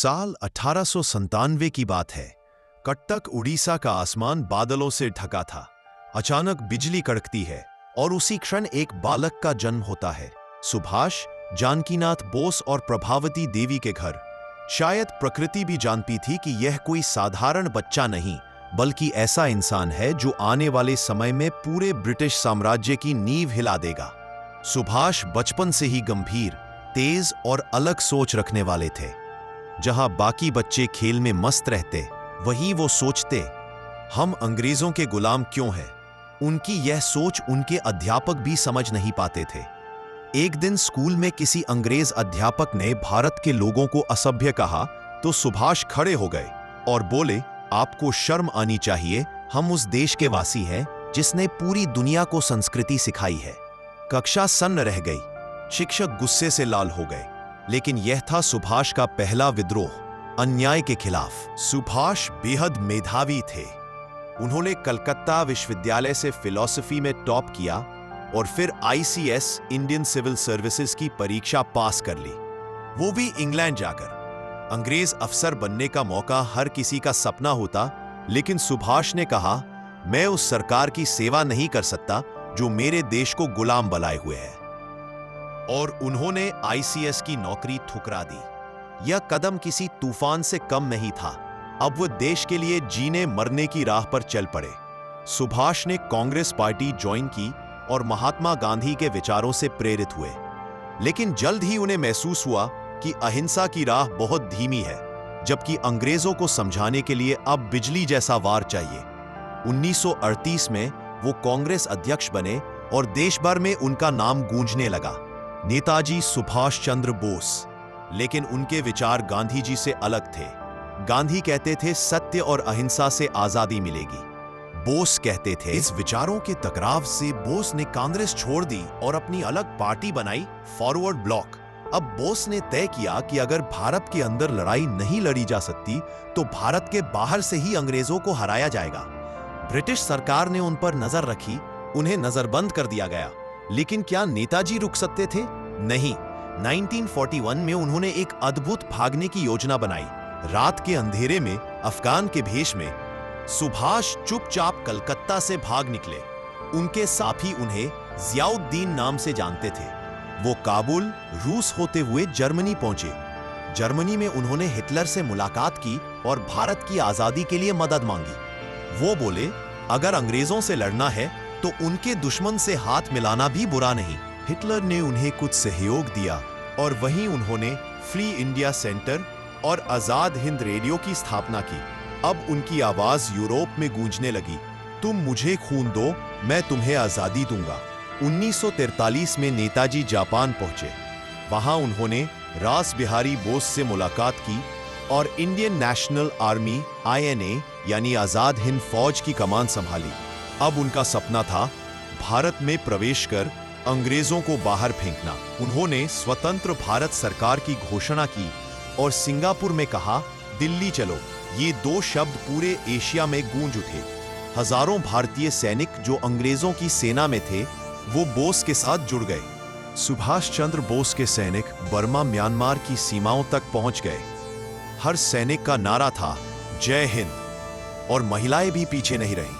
साल 1897 की बात है। कटक उड़ीसा का आसमान बादलों से ढका था। अचानक बिजली कड़कती है और उसी क्षण एक बालक का जन्म होता है। सुभाष, जानकीनाथ बोस और प्रभावती देवी के घर। शायद प्रकृति भी जानती थी कि यह कोई साधारण बच्चा नहीं, बल्कि ऐसा इंसान है जो आने वाले समय में पूरे ब्रिटिश साम्राज्य की नींव हिला देगा। सुभाष बचपन से ही गंभीर, तेज और अलग सोच रखने वाले थे। जहां बाकी बच्चे खेल में मस्त रहते, वहीं वो सोचते, हम अंग्रेजों के गुलाम क्यों हैं? उनकी यह सोच उनके अध्यापक भी समझ नहीं पाते थे। एक दिन स्कूल में किसी अंग्रेज अध्यापक ने भारत के लोगों को असभ्य कहा तो सुभाष खड़े हो गए और बोले, आपको शर्म आनी चाहिए, हम उस देश के वासी हैं जिसने पूरी दुनिया को संस्कृति सिखाई है। कक्षा सन्न रह गई। शिक्षक गुस्से से लाल हो गए। लेकिन यह था सुभाष का पहला विद्रोह, अन्याय के खिलाफ। सुभाष बेहद मेधावी थे। उन्होंने कलकत्ता विश्वविद्यालय से फिलॉसफी में टॉप किया और फिर ICS इंडियन सिविल सर्विसेज की परीक्षा पास कर ली, वो भी इंग्लैंड जाकर। अंग्रेज अफसर बनने का मौका हर किसी का सपना होता, लेकिन सुभाष ने कहा, मैं उस सरकार की सेवा नहीं कर सकता जो मेरे देश को गुलाम बनाए हुए है। और उन्होंने ICS की नौकरी ठुकरा दी। यह कदम किसी तूफान से कम नहीं था। अब वो देश के लिए जीने मरने की राह पर चल पड़े। सुभाष ने कांग्रेस पार्टी ज्वाइन की और महात्मा गांधी के विचारों से प्रेरित हुए। लेकिन जल्द ही उन्हें महसूस हुआ कि अहिंसा की राह बहुत धीमी है, जबकि अंग्रेजों को समझाने के लिए अब बिजली जैसा वार चाहिए। 1938 में वो कांग्रेस अध्यक्ष बने और देश भर में उनका नाम गूंजने लगा, नेताजी सुभाष चंद्र बोस। लेकिन उनके विचार गांधी जी से अलग थे। गांधी कहते थे सत्य और अहिंसा से आजादी मिलेगी। बोस कहते थे, इस विचारों के टकराव से बोस ने कांग्रेस छोड़ दी और अपनी अलग पार्टी बनाई, फॉरवर्ड ब्लॉक। अब बोस ने तय किया कि अगर भारत के अंदर लड़ाई नहीं लड़ी जा सकती तो भारत के बाहर से ही अंग्रेजों को हराया जाएगा। ब्रिटिश सरकार ने उन पर नजर रखी, उन्हें नजरबंद कर दिया गया। लेकिन क्या नेताजी रुक सकते थे? नहीं। 1941 में उन्होंने एक अद्भुत भागने की योजना बनाई। रात के अंधेरे में, अफगान के भेष में, सुभाष चुपचाप कलकत्ता से भाग निकले। उनके साथी उन्हें जियाउद्दीन नाम से जानते थे। वो काबुल, रूस होते हुए जर्मनी पहुंचे। जर्मनी में उन्होंने हिटलर से मुलाकात की और भारत की आजादी के लिए मदद मांगी। वो बोले, अगर अंग्रेजों से लड़ना है तो उनके दुश्मन से हाथ मिलाना भी बुरा नहीं। हिटलर ने उन्हें कुछ सहयोग दिया और वहीं उन्होंने फ्री इंडिया सेंटर और आजाद हिंद रेडियो की स्थापना की। अब उनकी आवाज यूरोप में गूंजने लगी, तुम मुझे खून दो, मैं तुम्हें आजादी दूंगा। 1943 में नेताजी जापान पहुंचे। वहां उन्होंने रास बिहारी बोस से मुलाकात की और इंडियन नेशनल आर्मी INA यानी आजाद हिंद फौज की कमान संभाली। अब उनका सपना था भारत में प्रवेश कर अंग्रेजों को बाहर फेंकना। उन्होंने स्वतंत्र भारत सरकार की घोषणा की और सिंगापुर में कहा, दिल्ली चलो। ये दो शब्द पूरे एशिया में गूंज उठे। हजारों भारतीय सैनिक जो अंग्रेजों की सेना में थे, वो बोस के साथ जुड़ गए। सुभाष चंद्र बोस के सैनिक बर्मा म्यांमार की सीमाओं तक पहुंच गए। हर सैनिक का नारा था, जय हिंद। और महिलाएं भी पीछे नहीं रहीं।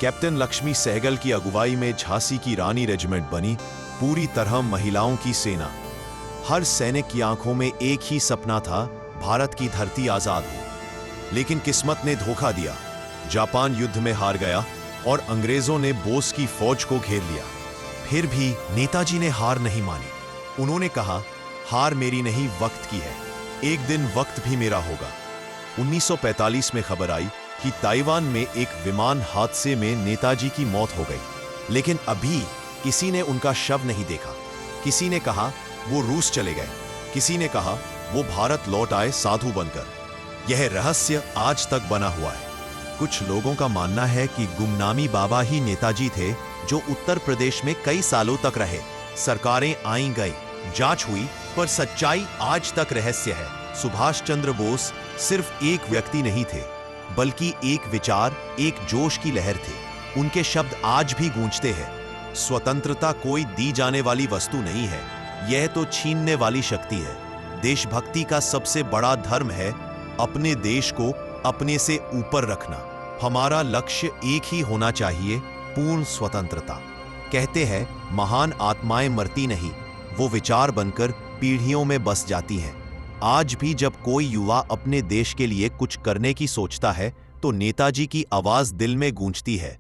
कैप्टन लक्ष्मी सहगल की अगुवाई में झांसी की रानी रेजिमेंट बनी, पूरी तरह महिलाओं की सेना। हर सैनिक की आंखों में एक ही सपना था, भारत की धरती आजाद हो। लेकिन किस्मत ने धोखा दिया। जापान युद्ध में हार गया और अंग्रेजों ने बोस की फौज को घेर लिया। फिर भी नेताजी ने हार नहीं मानी। उन्होंने कहा, हार मेरी नहीं, वक्त की है। एक दिन वक्त भी मेरा होगा। 1945 में खबर आई कि ताइवान में एक विमान हादसे में नेताजी की मौत हो गई। लेकिन अभी किसी ने उनका शव नहीं देखा। किसी ने कहा वो रूस चले गए, किसी ने कहा वो भारत लौट आए साधु बनकर। यह रहस्य आज तक बना हुआ है। कुछ लोगों का मानना है कि गुमनामी बाबा ही नेताजी थे, जो उत्तर प्रदेश में कई सालों तक रहे। सरकारें आई गई, जांच हुई, पर सच्चाई आज तक रहस्य है। सुभाष चंद्र बोस सिर्फ एक व्यक्ति नहीं थे, बल्कि एक विचार, एक जोश की लहर थे। उनके शब्द आज भी गूंजते हैं, स्वतंत्रता कोई दी जाने वाली वस्तु नहीं है, यह तो छीनने वाली शक्ति है। देशभक्ति का सबसे बड़ा धर्म है अपने देश को अपने से ऊपर रखना। हमारा लक्ष्य एक ही होना चाहिए, पूर्ण स्वतंत्रता। कहते हैं महान आत्माएं मरती नहीं, वो विचार बनकर पीढ़ियों में बस जाती हैं। आज भी जब कोई युवा अपने देश के लिए कुछ करने की सोचता है तो नेताजी की आवाज दिल में गूंजती है।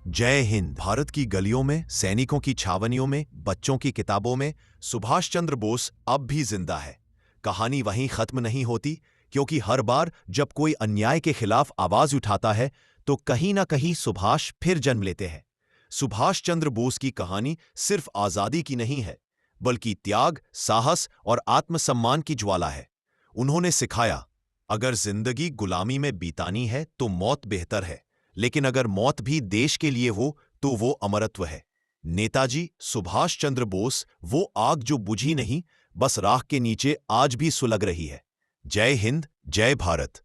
जय हिंद। भारत की गलियों में, सैनिकों की छावनियों में, बच्चों की किताबों में सुभाष चंद्र बोस अब भी जिंदा है। कहानी वहीं खत्म नहीं होती, क्योंकि हर बार जब कोई अन्याय के खिलाफ आवाज उठाता है तो कहीं ना कहीं सुभाष फिर जन्म लेते हैं। सुभाष चंद्र बोस की कहानी सिर्फ आजादी की नहीं है, बल्कि त्याग, साहस और आत्मसम्मान की ज्वाला है। उन्होंने सिखाया, अगर जिंदगी गुलामी में बीतानी है तो मौत बेहतर है, लेकिन अगर मौत भी देश के लिए हो तो वो अमरत्व है। नेताजी सुभाष चंद्र बोस वो आग जो बुझी नहीं, बस राख के नीचे आज भी सुलग रही है। जय हिंद, जय भारत।